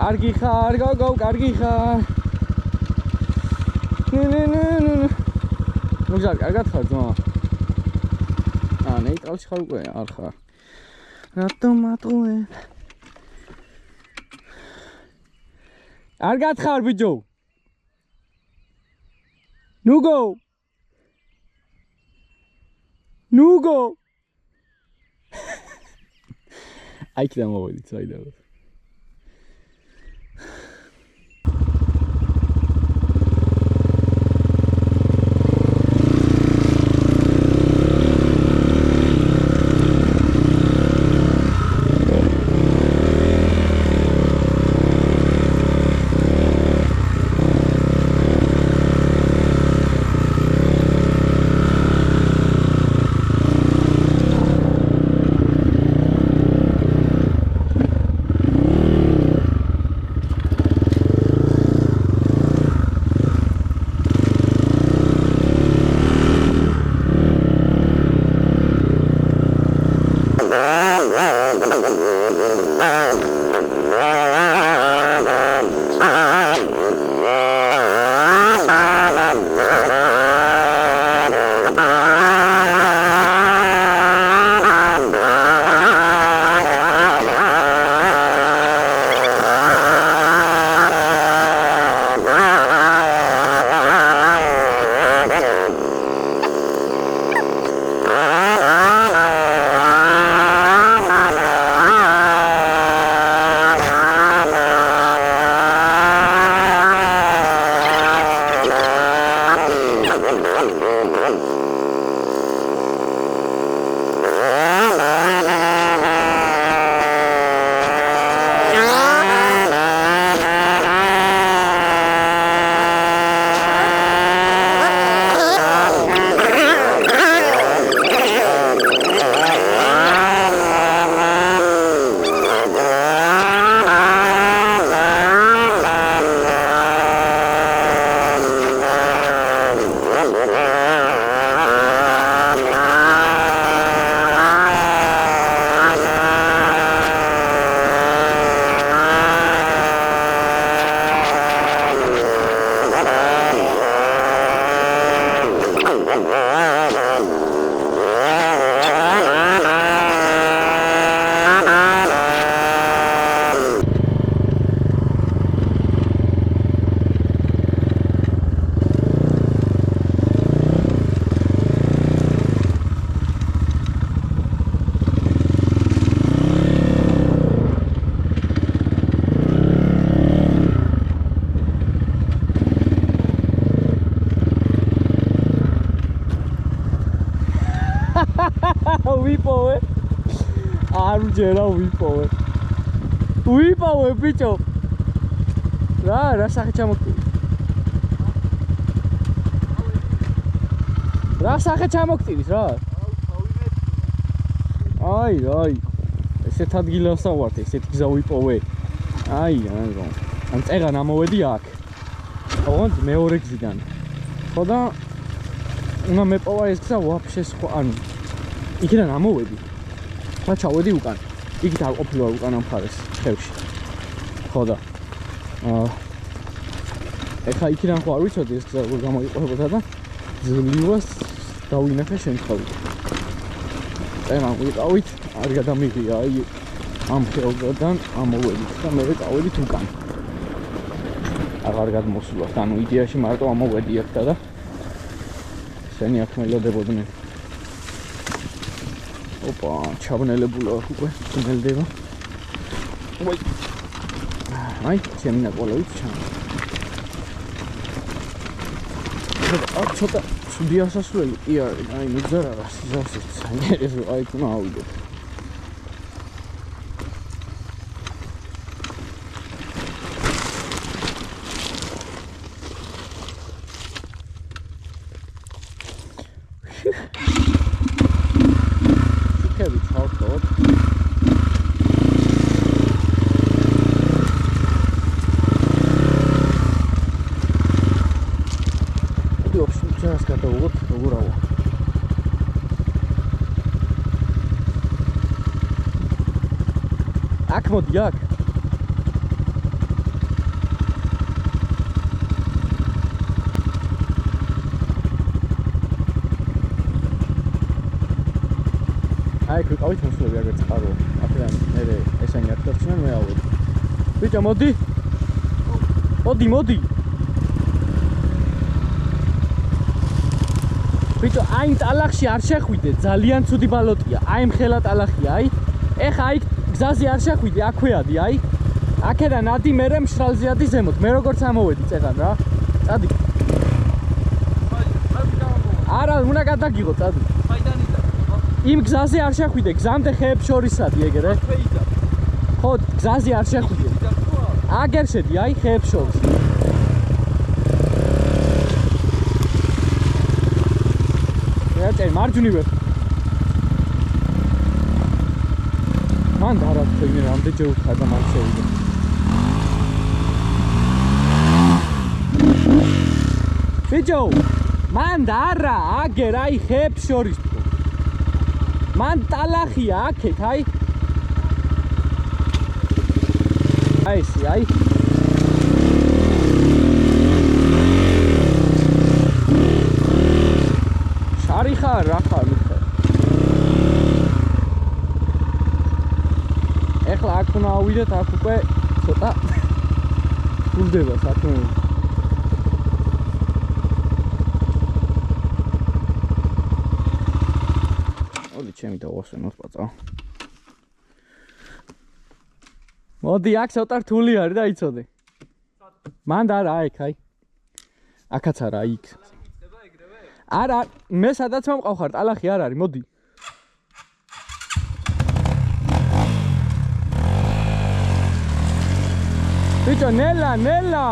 კარგი ხარ, გოგო, კარგი ხარ. მოგზაური, კარგად ხარ, ძმა? ნეიტრალში ხარ უკვე? არ ხარ. რატომ მატყუე? კარგად ხარ, ბიჭო? ნუგო! ნუგო! აი კიდე მოვიდით, საიდან. ვიპოვე არ ვჯერა ვიპოვე ბიჭო რა სახე ჩამოგწირი რა სახე ჩამოგწირის რა აი ესეთ ადგილასა ვართ ესეთ გზა ვიპოვე აი ან წერან ამოვედი აქ ოღონდ მეორე გზიდან ხო და უნდა მეპოვა ეს გზა ვაფშე სხვა ანუ იქიდან ამოვედი. ხა ჩავედი უკან. იქით არ ყოფილა უკან ამ მხარეს, ხევში. ხო და ეხა იქიდან ხო არ ვიცოდი ეს როგორ გამოიყოფოდა და ძლივას დავინახე შემთხვევით. წერან ვიყავით, არ გადამიღია აი ამ ხეობიდან ამოვედით და მე ვიყავით უკან. აღარ გადმოსულობთ, ანუ იდეაში მარტო ამოვედი აქ და ესენი აქ მელოდებოდნენ. Opa, ჩაბნელებულა უკვე წინელდება. ვაი. აი, ჩემინა ყოლავით ჩამ. აქ ცოტა სუდიასასვლელი კი არის, აი მიგზარა სიზავსით საერთოდ აი თუნა ავიდეთ. აქ მოდი აქ აი ეგ ვიყავით მოსვლები აგერ წყარო. აქედან მე ესენი არ დარჩნენ მე ავედი. ბიჭო მოდი. მოდი. ბიჭო აი ტალახში არ შეხვიდე, ძალიან ცუდი ბალოტია. აი მხელა ტალახია, აი. ეხა აი გზაზე არ შეხვიდე, აქვეადი, აი. აქედან ადი მერე მშრალზე ადი ზემოთ. მე როგორც ამოვედი წეგან რა. წადი. არა, უნდა გადაგიღო, წადი. ხაიდანიდან? იმ გზაზე არ შეხვიდე, გზამდე ხეებს შორისადი ეგრე. ხო, გზაზე არ შეხვიდე. აგერ შედი, აი ხეებს შორის. მე მარჯვნივე. მან დარა თქვენი რამდენჯერ უთხარდა მან შევიდე. ბიჭო, მან დარა აგერ აი ხეებს შორის. მან ტალახია აქეთ, აი. აი ისი, აი. შარი ხარ, რა ხარ, მითხარ. ეხლა აქ უნდა ავიდეთ, აქ უკვე ცოტა გულდება საქმე. ჩემი დავასვენოთ პაწა. მოდი აქ ცოტა რთული არის და იცოდე. მან და არა აქ აი. აქაც არა იქ. არა, მე სადაც მომყავ ხარ, ტალახი არ არის, მოდი. ბიჭო, ნელა.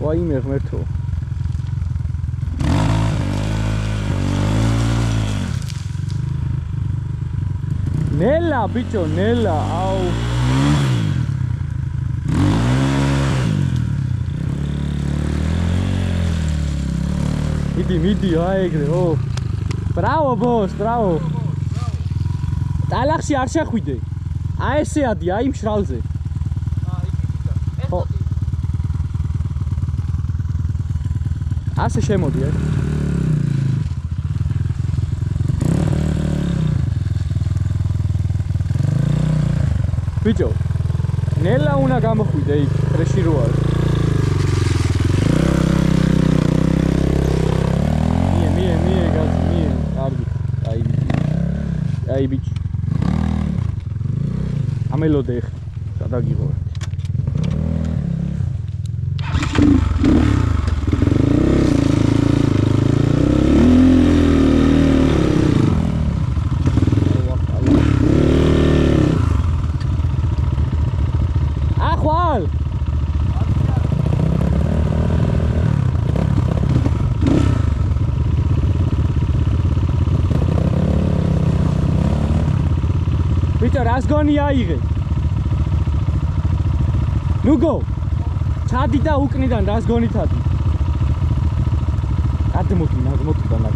ვაიმე ღმერთო. ნელა ბიჭო, ნელა, აუ. მიდი, აი ეგრე, ო. ბრავო ბოს, ბრავო. ტალახში არ შეხვიდე. აი ესე ადი, აი მშრალზე. ხო. ასე შემოდი, აი. ბიჭო, ნელა უნდა გამოხვიდე იქ, ფრეში რო არის. მie, გაზი, მie, კარგი. აი ბიჭი. ამელოდე ხ, გადაგიღო. ბიჭო, რას გონი აიღე? ნუ გო. ჩადი და უკნიდან რას გონითადი? გადმოდი, და.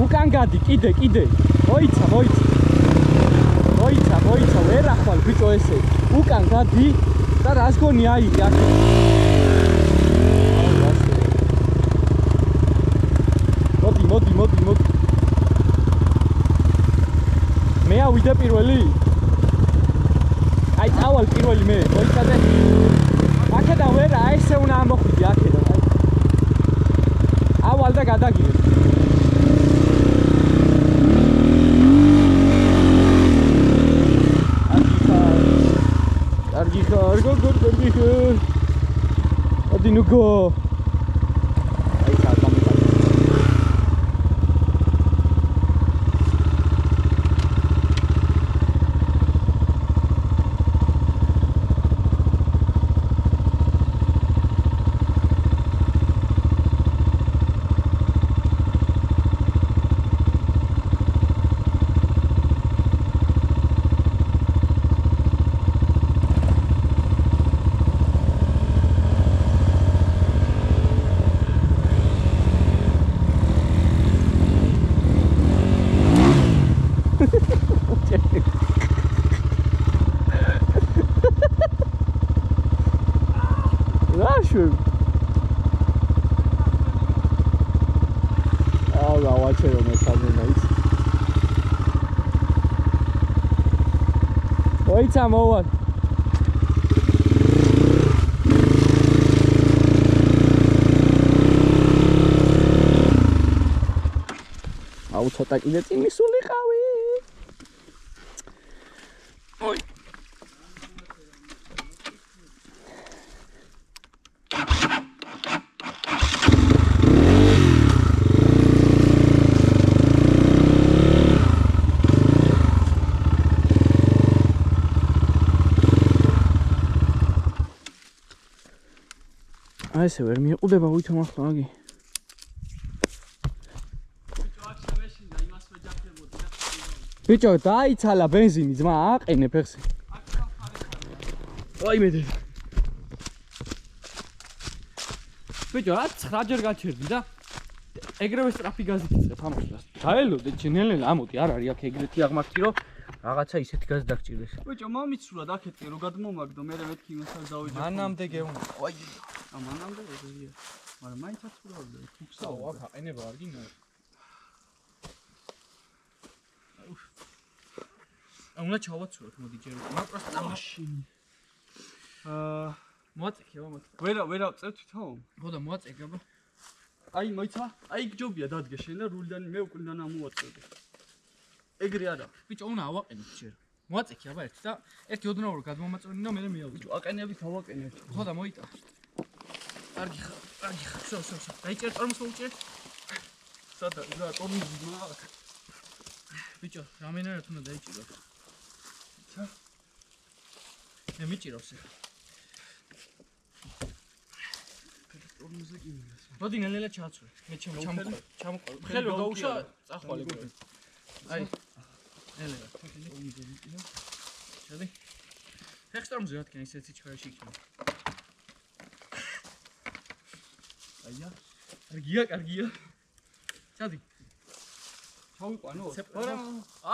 უკან გადი, კიდე. მოიცა. ვერ ახვალ ბიჭო ესე. უკან გადი და რას გონი აიღე აქ? მოდი. მე ავიდე პირველი. აი წავალ პირველი მე, მოიცადე. აქედან ვერა, ესე უნდა ამოხვიდე აქედან. ავალ და გადაგიღე. კარგი ხარ. მოდი ნუ გო. გაჩერო მე სამენაიც. ოიცა მოვალ. აუ ცოტა კიდე წინ მისულიყავი. ოი. აი ესე ვერ მიყვდება ვითომ ახლა აგი. ბიჭო, დაიცალა ბენზინი, ძმა, აყენე ფეხზე. ვაიმე. ბიჭო, რა 9-ჯერ გაჩერდი და ეგრევე სტრაფი გაზით იწყებ ამას. დაელოდე ჩინელელა, ამოდი, არ არის აქ ეგრეთი აღმართი, რომ რაღაცა ისეთი გაზი დაგჭირდეს. ბიჭო, მომიცურა დაკეთე, რომ გადმომაგდო, მე მეთქი იმასაც დავიჯო. მანამდე გეუნ. აი. მანამდე ეგრეა. მაგრამ მაინც აცურავდა, თუქსა. აუ, აქ აყენება არ გინდა. უნდა ჩავაცუროთ, მოდი ჯერ. მაპროს წამაშინი. მოაწექე, მოაწექე. ვერა წევ თვითონ? ხო და მოაწექე, აბა. აი, მოიცა? აი გჯობია დადგე შენ და რულიდან მე უკვლიდან ამოვაწევდი. ეგრე არა. ბიჭო, უნდა ავაყენოთ ჯერ. მოაწექე, აბა ერთი და ერთი ოდნავ რომ გადმომაწვენი და მე მეავდო. ბიჭო, აყენებით ავაყენე. ხო და მოიტა. კარგი ხარ, კარგი ხარ. შო. დაიჭერ ტორმოს მოუჭერ. სადა, რა ტორმოზი მაგ. ბიჭო, რამენერად უნდა დაიჭირო. ცა? მე მიჭირავს ახლა. ტორმოზე გიმილეს. მოდი ნელ-ნელა ჩააცურე. მე ჩამოყვა. ხელი რომ გაუშვა, წახვალე. აი. ნელ-ნელა. შედი. ხეხს ტორმოზე რა თქმა ისეთი ჩქარაში იქნება. აია. კარგია. ჩადი. ჩავიყვანო? არა,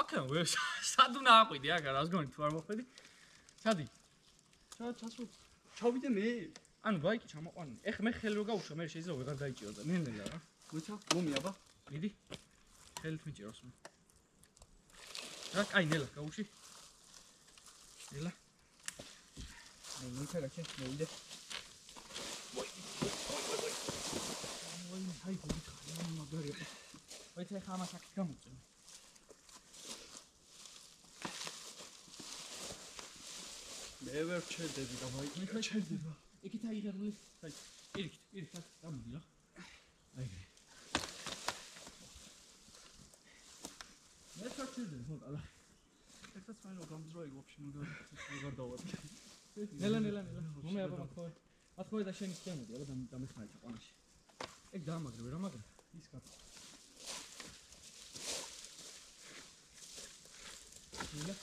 აქა ვერ სად უნდა აყვიდე აქ რას გონი თუ არ მოხვედი? ჩადი. ჩასულ. ჩავიდე მე. ანუ ბაიკი ჩამოყვანი. ეხ მე ხელი რო გაუშვა, მე შეიძლება ვეღარ დაიჭირო და ნელ-ნელა რა. მოიცა? მომი აბა. მიდი. ხელით მიჭირავს მე. რა, აი ნელა გაუში. ნელა. მე მოიცა გაჩენ, მოვიდე. აი გული ხარ, მაგარია. მოიცა ხა ამას აქ გამოწევ. მე ვერ ჩერდები და მაიკი ჩერდება. იქით აიღებული. აი, ირიქით, გამოდი რა. აი. მე ჩერდები ხო და. ესეც მაინო გამძროი ვაფშე მაგარ დავარ. ნელა. მომე აბა მათხოვე და შენი სქემოდი, აბა დამეხმარეთ აყვანაში. ეგ დაამაგრე, რა მაგრა? ის კაცო. ნელა.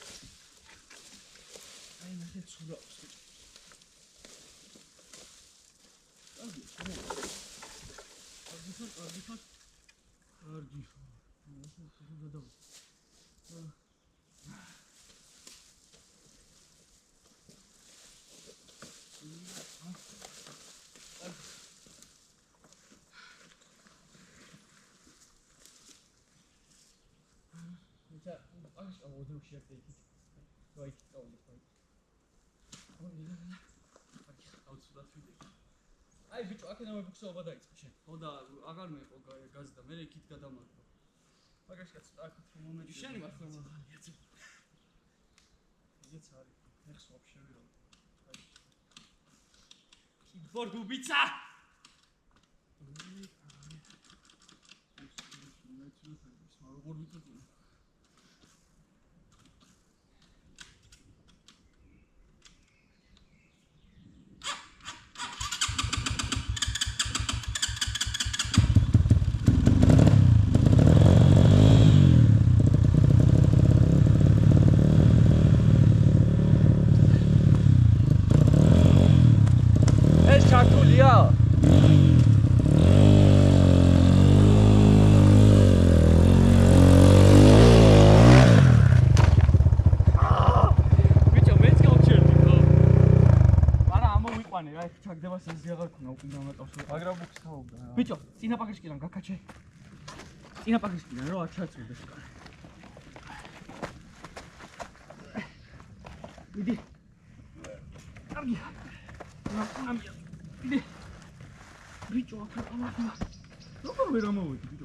აი ნახე ცურავს. კარგი. Ach, aber du schiebst dich. Weil ich auch nicht weiß. აი ბიჭო, აქედან მოგხსოვება დაიწყე შენ. ხო და აღარ მეყო გაზი და მე იქით გადამაგდო. მაგაში კაც აქეთ რომ მომეჭი. შენი მართლა მაგალია. იცი არის. ეხს ვაფშე ვირავ. აი. კიბორ გუბიცა. როგორ ვიცოდი? ჩართულია. ბიჭო, მეც გავჩერდი ხო? არა, ამოვიყვანე, რა, ჩაგდება სეზი აღარ ქონა, უკინ დამატავს. მაგრამ ბუქს თავობდა. ბიჭო, წინა პაკეშკიდან გაკაჩე. წინაპარისკიდან რა არ ჩაწვდეს. მიდი. კარგია. ნამია. მიდი. ბიჭო, აფრიკა. როგორ ვერ ამოვედი?